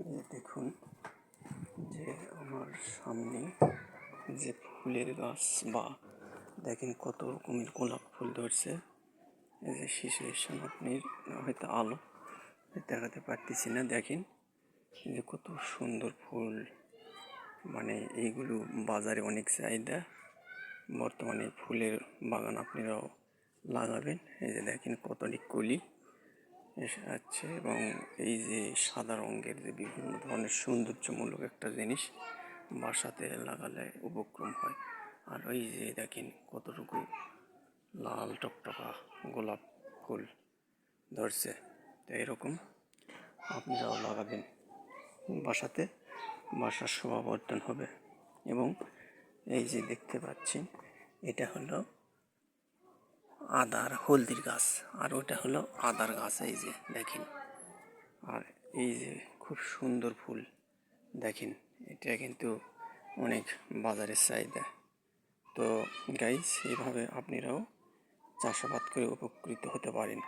এই দেখুন যে আমার সামনে যে ফুলের গাছ, বা দেখেন কত রকমের গোলাপ ফুল ধরছে। এই যে সিচুয়েশন, আপনি হয়তো আলো দেখাতে পারতেছি না, দেখেন যে কত সুন্দর ফুল। মানে এইগুলো বাজারে অনেক চাহিদা। বর্তমানে ফুলের বাগান আপনারাও লাগাবেন। এই যে দেখেন কতটি কলি এসে আছে, এবং এই যে সাদা রঙের যে বিভিন্ন ধরনের সৌন্দর্যমূলক একটা জিনিস বাসাতে লাগালে উপক্রম হয়। আর ওই যে দেখেন কতটুকু লাল টকটকা গোলাপ ফুল ধরছে। তো এরকম আপনারাও লাগাবেন বাসাতে, বাসার শোভাবর্ধন হবে। এবং এই যে দেখতে পাচ্ছেন, এটা হলো আদার হলদির গাছ, আর ওটা হলো আদার গাছ। এই যে দেখেন, আর এই যে খুব সুন্দর ফুল দেখেন, এটা কিন্তু অনেক বাজারের চাহিদা। তো গাইস, এইভাবে আপনারাও চাষাবাদ করে উপকৃত হতে পারেন।